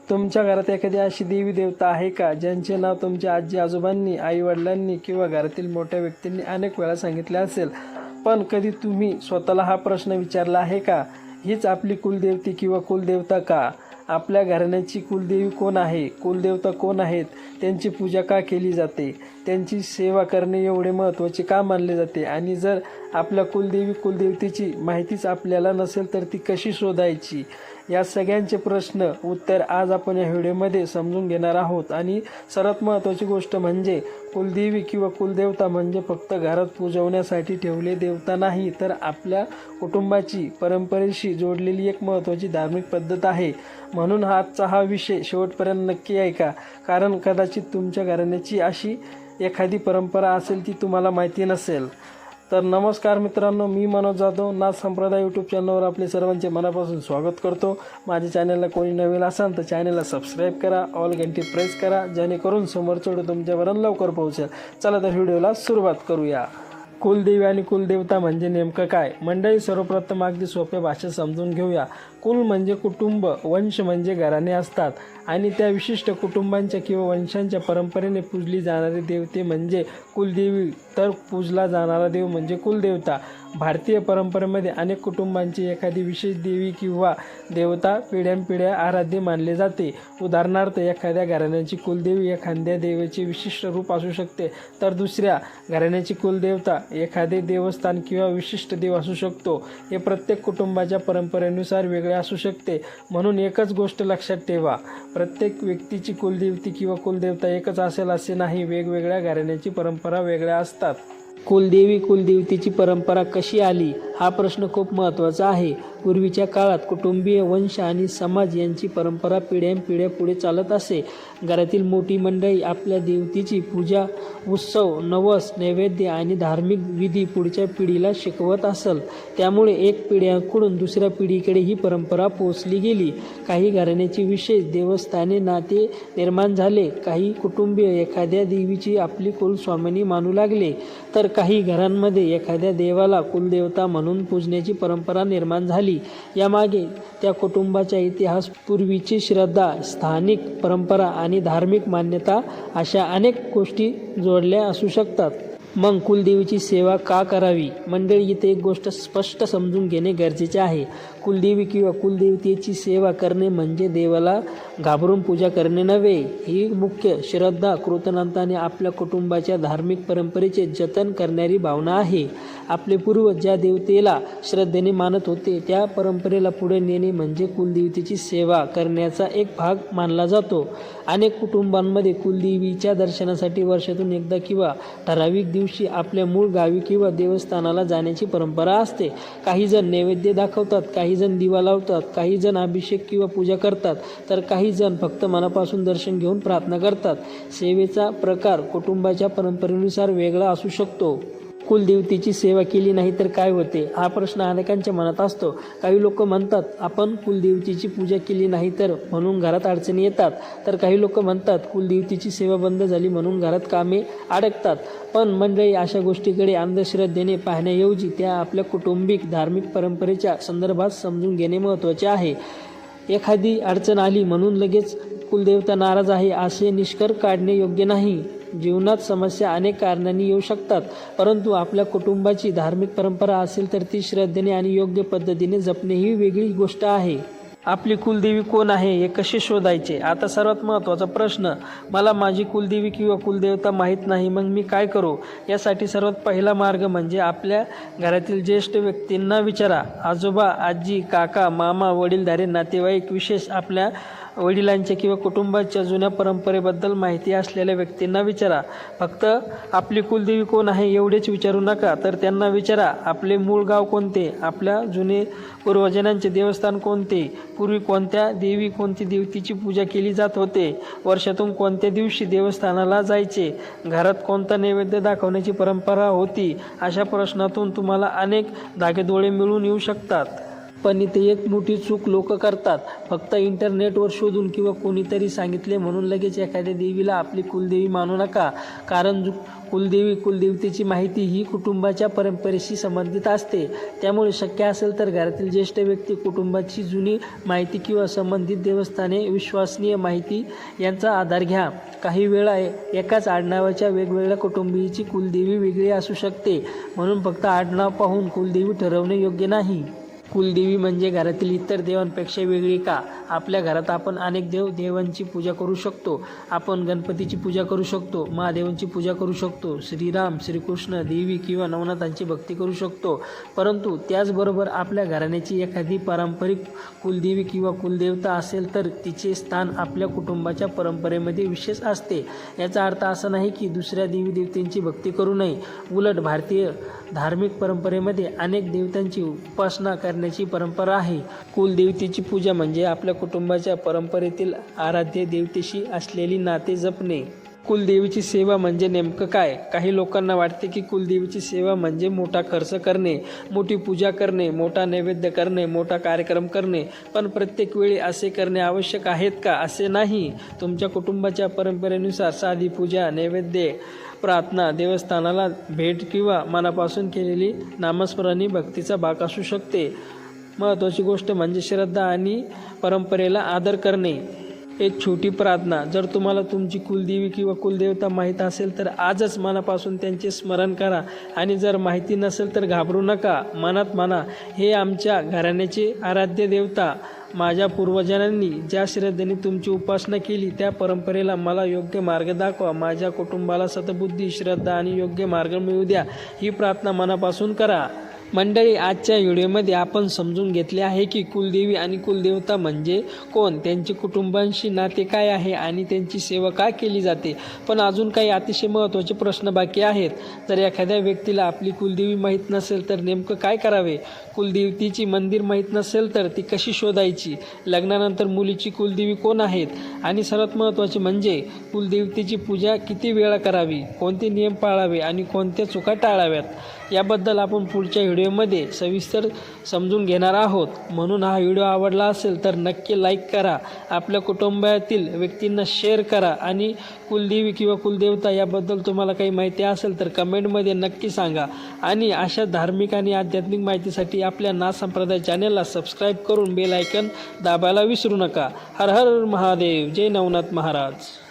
तुमच्या घरात एखादी अशी देवी देवता आहे का ज्यांचे नाव तुमच्या आजी आजोबांनी, आई वडिलांनी किंवा घरातील मोठ्या व्यक्तींनी अनेक वेळा सांगितले असेल, पण कधी तुम्ही स्वतःला हा प्रश्न विचारला आहे का, हीच आपली कुलदेवती किंवा कुलदेवता का? आपल्या घराण्याची कुलदेवी कोण आहे, कुलदेवता कोण आहेत, त्यांची पूजा का केली जाते, त्यांची सेवा करणे एवढे महत्त्वाचे का मानले जाते, आणि जर आपल्या कुलदेवतेची माहितीच आपल्याला नसेल तर ती कशी शोधायची? या सगळ्यांचे प्रश्न उत्तर आज आपण या व्हिडिओमध्ये समजून घेणार आहोत. आणि सर्वात महत्त्वाची गोष्ट म्हणजे कुलदेवी किंवा कुलदेवता म्हणजे फक्त घरात पूजवण्यासाठी ठेवले देवता नाही, तर आपल्या कुटुंबाची परंपरेशी जोडलेली एक महत्त्वाची धार्मिक पद्धत आहे. म्हणून आजचा हा विषय शेवटपर्यंत नक्की ऐका, कारण कदाचित तुमच्या घराण्याची अशी एखादी परंपरा असेल ती तुम्हाला माहिती नसेल. तर नमस्कार मित्रांनो, मी मनोज जाधव, नाथ संप्रदाय यूट्यूब चॅनलवर आपले सर्वांचे मनापासून स्वागत करतो. माझ्या चॅनलला कोणी नवीन असाल तर चॅनलला सबस्क्राईब करा, ऑल घंटी प्रेस करा, जेणेकरून समोरचा व्हिडिओ तुमच्यापर्यंत लवकर पोहोचेल. चला तर व्हिडिओला सुरुवात करूया. कुलदेवी आणि कुलदेवता म्हणजे नेमकं काय? मंडळी, सर्वप्रथम अगदी सोप्या भाषेत समजून घेऊया. कुल म्हणजे कुटुंब, वंश म्हणजे घराणे असतात, आणि त्या विशिष्ट कुटुंबांच्या किंवा वंशांच्या परंपरेने पूजली जाणारी देवते म्हणजे कुलदेवी, तर पूजला जाणारा देव म्हणजे कुलदेवता. भारतीय परंपरेमध्ये अनेक कुटुंबांची एखादी विशेष देवी किंवा देवता पिढ्यानपिढ्या आराध्य मानले जाते. उदाहरणार्थ, एखाद्या घराण्याची कुलदेवी एखाद्या देवाचे विशिष्ट रूप असू शकते, तर दुसऱ्या घराण्याची कुलदेवता एखादे देवस्थान किंवा विशिष्ट देव असू शकतो. हे प्रत्येक कुटुंबाच्या परंपरेनुसार वेगळे असू शकते. म्हणून एकच गोष्ट लक्षात ठेवा, प्रत्येक व्यक्तीची कुलदेवती किंवा कुलदेवता एकच असेल असे नाही. वेगवेगळ्या घराण्याची परंपरा वेगळ्या असतात. कुलदेवी कुलदेवतेची परंपरा कशी आली हा प्रश्न खूप महत्त्वाचा आहे. पूर्वीच्या काळात कुटुंबीय, वंश आणि समाज यांची परंपरा पिढ्यानपिढ्या पुढे चालत असे. घरातील मोठी मंडळी आपल्या देवतेची पूजा, उत्सव, नवस, नैवेद्य आणि धार्मिक विधी पुढच्या पिढीला शिकवत असत. त्यामुळे एक पिढ्याकडून दुसऱ्या पिढीकडे ही परंपरा पोहोचली गेली. काही घराण्याची विशेष देवस्थाने नाते निर्माण झाले. काही कुटुंबीय एखाद्या देवीची आपली कुलस्वामिनी मानू लागले, तर काही घरांमध्ये एखाद्या देवाला कुलदेवता म्हणून पूजण्याची परंपरा निर्माण झाली. यामागे त्या कुटुंबाचा इतिहास, पूर्वीची श्रद्धा, स्थानिक परंपरा आणि धार्मिक मान्यता अशा अनेक गोष्टी जोडल्या असू शकतात. मग कुलदेवीची सेवा का करावी? मंडळी, इथे एक गोष्ट स्पष्ट समजून घेणे गरजेचे आहे. कुलदेवी किंवा कुलदेवतेची सेवा करणे म्हणजे देवाला घाबरून पूजा करणे नव्हे. ही मुख्य श्रद्धा, कृतज्ञता आणि आपल्या कुटुंबाच्या धार्मिक परंपरेचे जतन करणारी भावना आहे. आपले पूर्वज ज्या देवतेला श्रद्धेने मानत होते त्या परंपरेला पुढे नेणे म्हणजे कुलदेवतेची सेवा करण्याचा एक भाग मानला जातो. अनेक कुटुंबांमध्ये कुलदेवीच्या दर्शनासाठी वर्षातून एकदा किंवा ठराविक दिवशी आपल्या मूळ गावी किंवा देवस्थानाला जाण्याची परंपरा असते. काही जण नैवेद्य दाखवतात, काही जण दिवा लावतात, काही जण अभिषेक किंवा पूजा करतात, तर काही जण फक्त मनापासून दर्शन घेऊन प्रार्थना करतात. सेवेचा प्रकार कुटुंबाच्या परंपरेनुसार वेगळा असू शकतो. कुलदेवतेची सेवा केली नाही तर काय होते हा प्रश्न अनेकांच्या मनात असतो. काही लोक म्हणतात आपण कुलदेवतेची पूजा केली नाही तर म्हणून घरात अडचणी येतात, तर काही लोक म्हणतात कुलदेवतेची सेवा बंद झाली म्हणून घरात कामे अडकतात. पण मंडळी, अशा गोष्टीकडे अंधश्रद्धेने पाहण्याऐवजी त्या आपल्या कौटुंबिक धार्मिक परंपरेच्या संदर्भात समजून घेणे महत्त्वाचे आहे. एखादी अडचण आली म्हणून लगेच कुलदेवता नाराज आहे असे निष्कर्ष काढणे योग्य नाही. जीवनात समस्या अनेक कारणांनी येऊ शकतात, परंतु आपल्या कुटुंबाची धार्मिक परंपरा असेल तर ती श्रद्धेने आणि योग्य पद्धतीने जपणे ही वेगळी गोष्ट आहे. आपली कुलदेवी कोण आहे हे कसे शोधायचे? आता सर्वात महत्त्वाचा प्रश्न, मला माझी कुलदेवी किंवा कुलदेवता माहीत नाही, मग मी काय करू? यासाठी सर्वात पहिला मार्ग म्हणजे आपल्या घरातील ज्येष्ठ व्यक्तींना विचारा. आजोबा, आजी, काका, मामा, वडीलधारे नातेवाईक, विशेष आपल्या वडिलांच्या किंवा कुटुंबाच्या जुन्या परंपरेबद्दल माहिती असलेल्या व्यक्तींना विचारा. फक्त आपली कुलदेवी कोण आहे एवढेच विचारू नका, तर त्यांना विचारा आपले मूळ गाव कोणते, आपल्या जुने पूर्वजांचे देवस्थान कोणते, पूर्वी कोणत्या देवी कोणती देवतेची पूजा केली जात होते, वर्षातून कोणत्या दिवशी देवस्थानाला जायचे, घरात कोणता नैवेद्य दाखवण्याची परंपरा होती. अशा प्रश्नातून तुम्हाला अनेक धागेदोळे मिळून येऊ शकतात. पण इथे एक मोठी चूक लोक करतात. फक्त इंटरनेटवर शोधून किंवा कोणीतरी सांगितले म्हणून लगेच एखाद्या देवीला आपली कुलदेवी मानू नका. कारण कुलदेवतेची माहिती ही कुटुंबाच्या परंपरेशी संबंधित असते. त्यामुळे शक्य असेल तर घरातील ज्येष्ठ व्यक्ती, कुटुंबाची जुनी माहिती किंवा संबंधित देवस्थाने, विश्वसनीय माहिती यांचा आधार घ्या. काही वेळा एकाच आडनावाच्या वेगवेगळ्या कुटुंबीची कुलदेवी वेगळी असू शकते. म्हणून फक्त आडनाव पाहून कुलदेवी ठरवणे योग्य नाही. कुलदेवी म्हणजे घरातील इतर देवांपेक्षा वेगळी का? आपल्या घरात आपण अनेक देवांची पूजा करू शकतो. आपण गणपतीची पूजा करू शकतो, महादेवांची पूजा करू शकतो, श्रीराम, श्रीकृष्ण, देवी किंवा नवनाथांची भक्ती करू शकतो. परंतु त्याचबरोबर आपल्या घराण्याची एखादी पारंपरिक कुलदेवी किंवा कुलदेवता असेल तर तिचे स्थान आपल्या कुटुंबाच्या परंपरेमध्ये विशेष असते. याचा अर्थ असा नाही की दुसऱ्या देवी देवतांची भक्ती करू नये. उलट भारतीय धार्मिक परंपरेमध्ये अनेक देवतांची उपासना करण्याची परंपरा आहे. कुलदेवतेची पूजा म्हणजे आपल्या कुटुंबाच्या परंपरेतील आराध्य देवतेशी असलेली नाते जपणे. कुलदेवीची सेवा म्हणजे नेमकं काय? काही लोकांना वाटते की कुलदेवीची सेवा म्हणजे मोठा खर्च करणे, मोठी पूजा करणे, मोठा नैवेद्य करणे, मोठा कार्यक्रम करणे. पण प्रत्येक वेळी असे करणे आवश्यक आहेत का? असे नाही. तुमच्या कुटुंबाच्या परंपरेनुसार साधी पूजा, नैवेद्य, प्रार्थना, देवस्थानाला भेट किंवा मनापासून केलेली नामस्मरणी भक्तीचा भाग असू शकते. महत्त्वाची गोष्ट म्हणजे श्रद्धा आणि परंपरेला आदर करणे. एक छोटी प्रार्थना. जर तुम्हाला तुमची कुलदेवी किंवा कुलदेवता माहीत असेल तर आजच मनापासून त्यांचे स्मरण करा. आणि जर माहिती नसेल तर घाबरू नका. मनात म्हणा, हे आमच्या घराण्याचे आराध्य देवता, माझ्या पूर्वजांनी ज्या श्रद्धेने तुमची उपासना केली त्या परंपरेला मला योग्य मार्ग दाखवा. माझ्या कुटुंबाला सद्बुद्धी, श्रद्धा आणि योग्य मार्ग मिळू द्या. ही प्रार्थना मनापासून करा. मंडळी, आजच्या व्हिडिओमध्ये आपण समजून घेतले आहे की कुलदेवी आणि कुलदेवता म्हणजे कोण, त्यांचे कुटुंबांशी नाते काय आहे आणि त्यांची सेवा का केली जाते. पण अजून काही अतिशय महत्त्वाचे प्रश्न बाकी आहेत. जर एखाद्या व्यक्तीला आपली कुलदेवी माहीत नसेल तर नेमकं काय करावे? कुलदेवतेची मंदिर माहीत नसेल तर ती कशी शोधायची? लग्नानंतर मुलीची कुलदेवी कोण आहेत? आणि सर्वात महत्त्वाचे म्हणजे कुलदेवतेची पूजा किती वेळा करावी, कोणते नियम पाळावे आणि कोणत्या चुका टाळाव्यात, याबद्दल आपण पुढच्या व्हिडिओमध्ये सविस्तर समजून घेणार आहोत. म्हणून हा व्हिडिओ आवडला असेल तर नक्की लाईक करा, आपल्या कुटुंबातील व्यक्तींना शेअर करा आणि कुलदेवी किंवा कुलदेवता याबद्दल तुम्हाला काही माहिती असेल तर कमेंटमध्ये नक्की सांगा. आणि अशा धार्मिक आणि आध्यात्मिक माहितीसाठी आपल्या नाथ संप्रदाय चॅनेलला सबस्क्राईब करून बेल आयकॉन दाबायला विसरू नका. हर हर महादेव. जय नवनाथ महाराज.